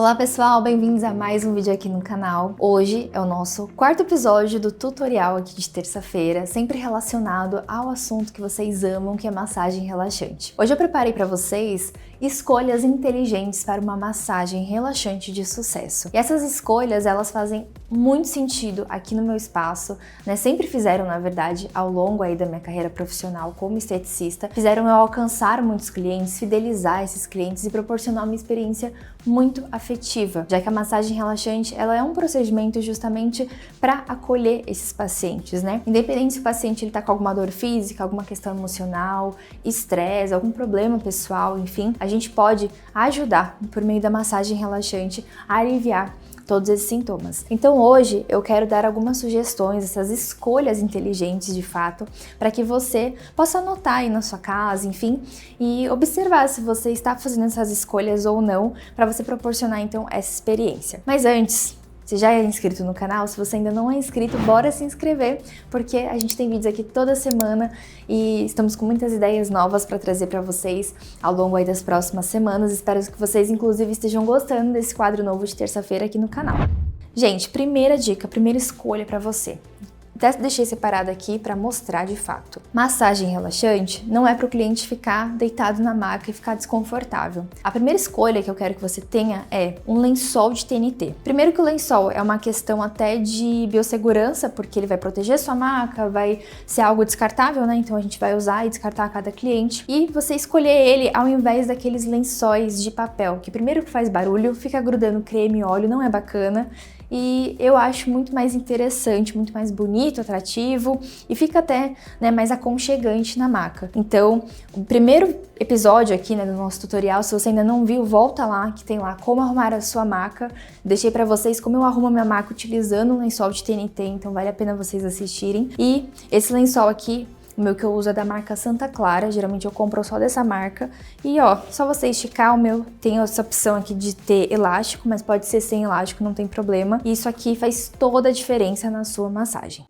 Olá pessoal, bem-vindos a mais um vídeo aqui no canal. Hoje é o nosso quarto episódio do tutorial aqui de terça-feira, sempre relacionado ao assunto que vocês amam, que é massagem relaxante. Hoje eu preparei para vocês escolhas inteligentes para uma massagem relaxante de sucesso. E essas escolhas, elas fazem muito sentido aqui no meu espaço, né? Sempre fizeram, na verdade, ao longo aí da minha carreira profissional como esteticista, fizeram eu alcançar muitos clientes, fidelizar esses clientes e proporcionar uma experiência muito afetiva, já que a massagem relaxante, ela é um procedimento justamente para acolher esses pacientes, né? Independente se o paciente ele tá com alguma dor física, alguma questão emocional, estresse, algum problema pessoal, enfim, a gente pode ajudar por meio da massagem relaxante a aliviar todos esses sintomas. Então hoje eu quero dar algumas sugestões, essas escolhas inteligentes de fato, para que você possa anotar aí na sua casa, enfim, e observar se você está fazendo essas escolhas ou não, para você proporcionar então essa experiência. Mas antes, se já é inscrito no canal, se você ainda não é inscrito, bora se inscrever, porque a gente tem vídeos aqui toda semana e estamos com muitas ideias novas para trazer para vocês ao longo aí das próximas semanas. Espero que vocês, inclusive, estejam gostando desse quadro novo de terça-feira aqui no canal. Gente, primeira dica, primeira escolha para você. Até deixei separado aqui para mostrar de fato. Massagem relaxante não é para o cliente ficar deitado na maca e ficar desconfortável. A primeira escolha que eu quero que você tenha é um lençol de TNT. Primeiro que o lençol é uma questão até de biossegurança, porque ele vai proteger sua maca, vai ser algo descartável, né? Então a gente vai usar e descartar a cada cliente. E você escolher ele ao invés daqueles lençóis de papel, que primeiro que faz barulho, fica grudando creme e óleo, não é bacana. E eu acho muito mais interessante, muito mais bonito, atrativo e fica até, né, mais aconchegante na maca. Então, o primeiro episódio aqui, né, do nosso tutorial, se você ainda não viu, volta lá, que tem lá como arrumar a sua maca. Deixei pra vocês como eu arrumo a minha maca utilizando um lençol de TNT, então vale a pena vocês assistirem. E esse lençol aqui, o meu que eu uso é da marca Santa Clara, geralmente eu compro só dessa marca. E ó, só você esticar, o meu tem essa opção aqui de ter elástico, mas pode ser sem elástico, não tem problema. E isso aqui faz toda a diferença na sua massagem.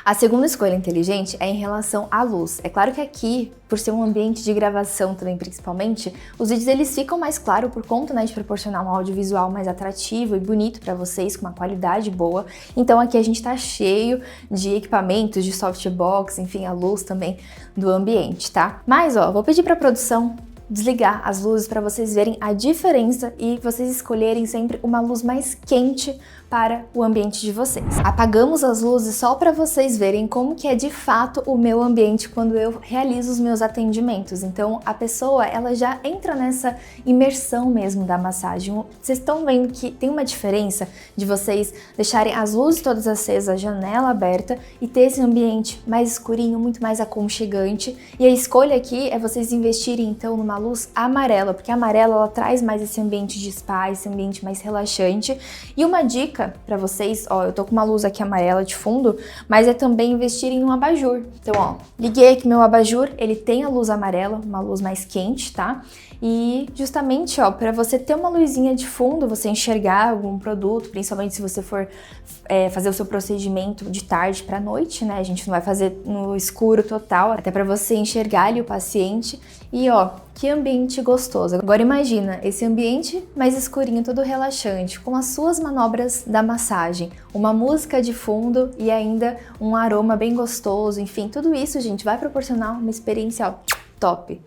A segunda escolha inteligente é em relação à luz. É claro que aqui, por ser um ambiente de gravação também principalmente, os vídeos eles ficam mais claros por conta, né, de proporcionar um audiovisual mais atrativo e bonito para vocês, com uma qualidade boa. Então aqui a gente tá cheio de equipamentos, de softbox, enfim, a luz também do ambiente, tá? Mas ó, vou pedir para a produção desligar as luzes para vocês verem a diferença e vocês escolherem sempre uma luz mais quente para o ambiente de vocês. Apagamos as luzes só para vocês verem como que é de fato o meu ambiente quando eu realizo os meus atendimentos. Então a pessoa, ela já entra nessa imersão mesmo da massagem. Vocês estão vendo que tem uma diferença de vocês deixarem as luzes todas acesas, a janela aberta e ter esse ambiente mais escurinho, muito mais aconchegante. E a escolha aqui é vocês investirem então numa luz amarela, porque a amarela ela traz mais esse ambiente de spa, esse ambiente mais relaxante. E uma dica para vocês, ó, eu tô com uma luz aqui amarela de fundo, mas é também investir em um abajur. Então, ó, liguei aqui meu abajur, ele tem a luz amarela, uma luz mais quente, tá? E justamente, ó, para você ter uma luzinha de fundo, você enxergar algum produto, principalmente se você for fazer o seu procedimento de tarde para noite, né? A gente não vai fazer no escuro total, até para você enxergar ali o paciente. E ó, que ambiente gostoso. Agora imagina esse ambiente mais escurinho, todo relaxante, com as suas manobras da massagem, uma música de fundo e ainda um aroma bem gostoso, enfim, tudo isso, gente, vai proporcionar uma experiência, ó, top.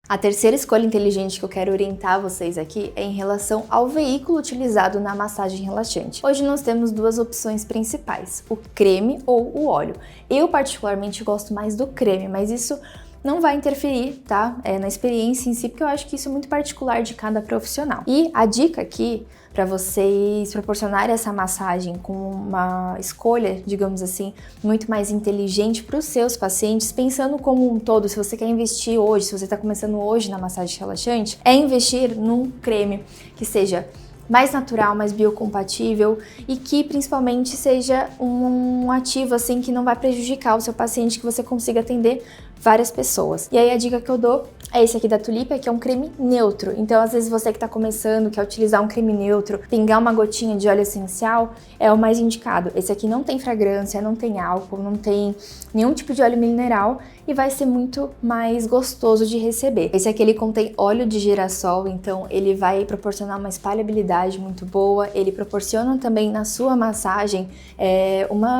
A terceira escolha inteligente que eu quero orientar vocês aqui é em relação ao veículo utilizado na massagem relaxante. Hoje nós temos duas opções principais, o creme ou o óleo. Eu particularmente gosto mais do creme, mas isso não vai interferir, tá? Na experiência em si, porque eu acho que isso é muito particular de cada profissional. E a dica aqui, para vocês proporcionarem essa massagem com uma escolha, digamos assim, muito mais inteligente para os seus pacientes, pensando como um todo, se você quer investir hoje, se você está começando hoje na massagem relaxante, é investir num creme que seja mais natural, mais biocompatível e que principalmente seja um ativo assim que não vai prejudicar o seu paciente, que você consiga atender várias pessoas. E aí a dica que eu dou é esse aqui da Tulipia, que é um creme neutro. Então às vezes você que tá começando, quer utilizar um creme neutro, pingar uma gotinha de óleo essencial, é o mais indicado. Esse aqui não tem fragrância, não tem álcool, não tem nenhum tipo de óleo mineral e vai ser muito mais gostoso de receber. Esse aqui ele contém óleo de girassol, então ele vai proporcionar uma espalhabilidade muito boa, ele proporciona também na sua massagem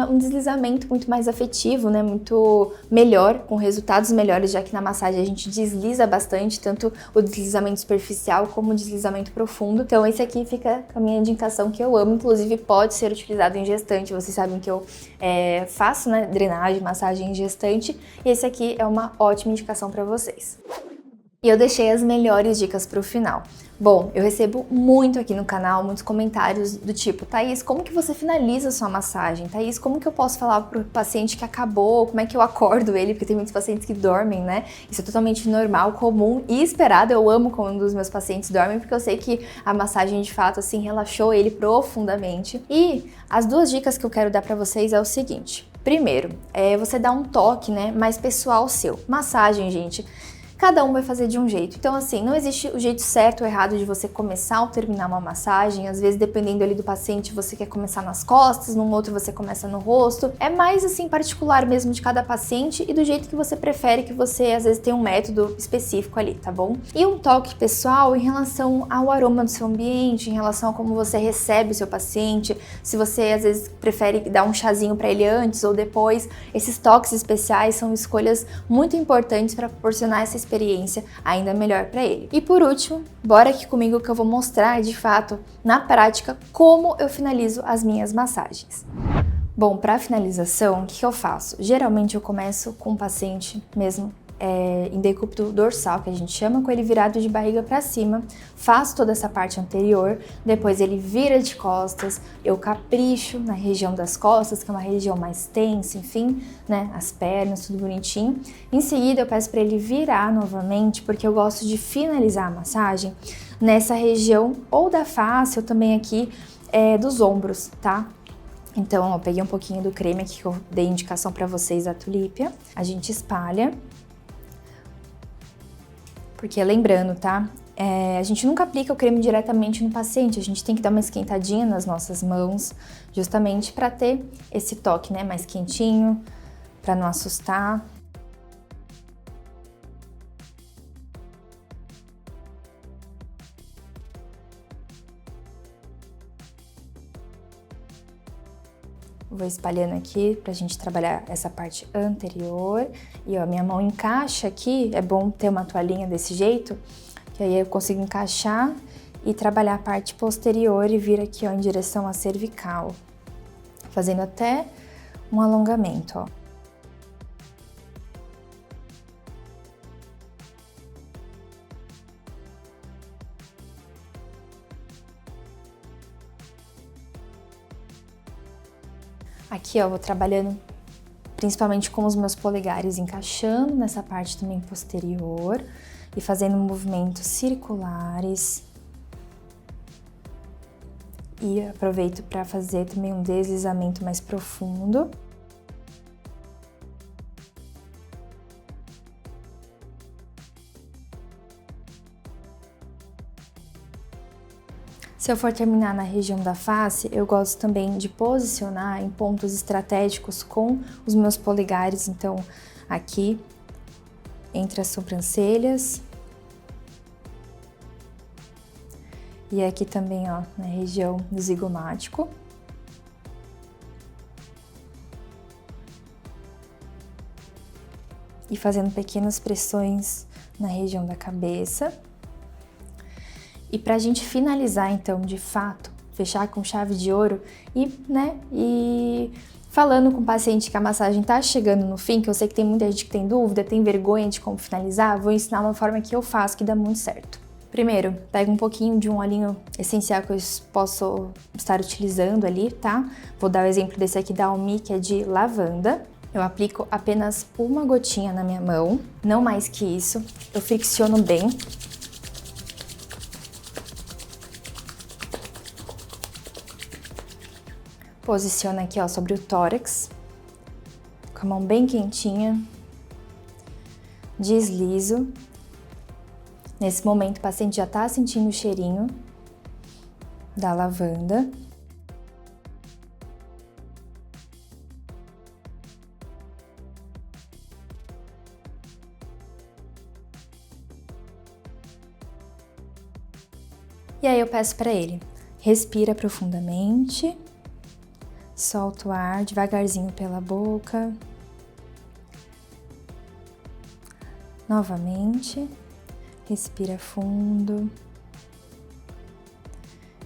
um deslizamento muito mais afetivo, né, muito melhor, com resultados melhores, já que na massagem a gente desliza bastante, tanto o deslizamento superficial como o deslizamento profundo. Então esse aqui fica com a minha indicação que eu amo, inclusive pode ser utilizado em gestante. Vocês sabem que eu faço, né, drenagem, massagem em gestante, e esse aqui é uma ótima indicação para vocês. E eu deixei as melhores dicas para o final. Bom, eu recebo muito aqui no canal, muitos comentários do tipo: Thaís, como que você finaliza a sua massagem? Thaís, como que eu posso falar pro paciente que acabou? Como é que eu acordo ele? Porque tem muitos pacientes que dormem, né? Isso é totalmente normal, comum e esperado. Eu amo quando um dos meus pacientes dormem, porque eu sei que a massagem de fato assim relaxou ele profundamente. E as duas dicas que eu quero dar para vocês é o seguinte: primeiro, você dá um toque, né, mais pessoal seu. Massagem, gente, cada um vai fazer de um jeito. Então, assim, não existe o jeito certo ou errado de você começar ou terminar uma massagem. Às vezes, dependendo ali do paciente, você quer começar nas costas, num outro você começa no rosto. É mais, assim, particular mesmo de cada paciente e do jeito que você prefere, que você, às vezes, tem um método específico ali, tá bom? E um toque pessoal em relação ao aroma do seu ambiente, em relação a como você recebe o seu paciente, se você, às vezes, prefere dar um chazinho pra ele antes ou depois. Esses toques especiais são escolhas muito importantes para proporcionar essa experiência ainda melhor para ele. E por último, bora aqui comigo que eu vou mostrar de fato, na prática, como eu finalizo as minhas massagens. Bom, para finalização, o que eu faço? Geralmente eu começo com o paciente mesmo em decúbito dorsal, que a gente chama, com ele virado de barriga para cima, faço toda essa parte anterior, depois ele vira de costas, eu capricho na região das costas, que é uma região mais tensa, enfim, né, as pernas, tudo bonitinho. Em seguida eu peço para ele virar novamente, porque eu gosto de finalizar a massagem nessa região ou da face, ou também aqui dos ombros, tá? Então, eu peguei um pouquinho do creme aqui que eu dei indicação para vocês da Tulípia, a gente espalha. Porque lembrando, tá? A gente nunca aplica o creme diretamente no paciente, a gente tem que dar uma esquentadinha nas nossas mãos, justamente para ter esse toque, né, mais quentinho, para não assustar. Vou espalhando aqui pra gente trabalhar essa parte anterior. E ó, minha mão encaixa aqui, é bom ter uma toalhinha desse jeito, que aí eu consigo encaixar e trabalhar a parte posterior e vir aqui, ó, em direção à cervical, fazendo até um alongamento, ó. Aqui, ó, vou trabalhando principalmente com os meus polegares, encaixando nessa parte também posterior e fazendo movimentos circulares. E aproveito para fazer também um deslizamento mais profundo. Se eu for terminar na região da face, eu gosto também de posicionar em pontos estratégicos com os meus polegares. Então, aqui, entre as sobrancelhas. E aqui também, ó, na região do zigomático. E fazendo pequenas pressões na região da cabeça. E pra gente finalizar, então, de fato, fechar com chave de ouro e falando com o paciente que a massagem tá chegando no fim, que eu sei que tem muita gente que tem dúvida, tem vergonha de como finalizar, vou ensinar uma forma que eu faço que dá muito certo. Primeiro, pego um pouquinho de um olhinho essencial que eu posso estar utilizando ali, tá? Vou dar o exemplo desse aqui da Almi, que é de lavanda. Eu aplico apenas uma gotinha na minha mão, não mais que isso. Eu fricciono bem. Posiciono aqui, ó, sobre o tórax, com a mão bem quentinha, deslizo. Nesse momento, o paciente já tá sentindo o cheirinho da lavanda. E aí eu peço para ele, respira profundamente, solta o ar devagarzinho pela boca. Novamente, respira fundo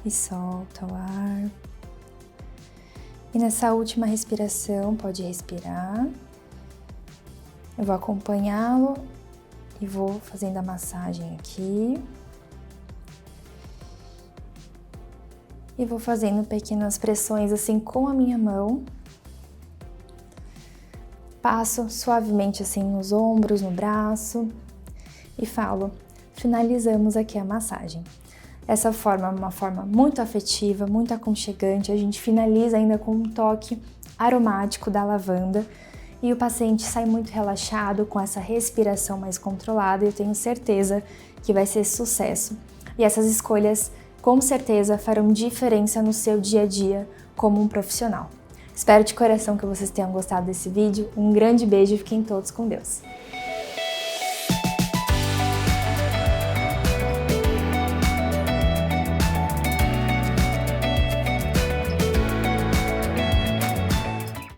e solta o ar. E nessa última respiração, pode respirar. Eu vou acompanhá-lo e vou fazendo a massagem aqui. E vou fazendo pequenas pressões assim com a minha mão. Passo suavemente assim nos ombros, no braço e falo, finalizamos aqui a massagem. Dessa forma, uma forma muito afetiva, muito aconchegante, a gente finaliza ainda com um toque aromático da lavanda e o paciente sai muito relaxado com essa respiração mais controlada e eu tenho certeza que vai ser sucesso. E essas escolhas com certeza farão diferença no seu dia a dia como um profissional. Espero de coração que vocês tenham gostado desse vídeo. Um grande beijo e fiquem todos com Deus!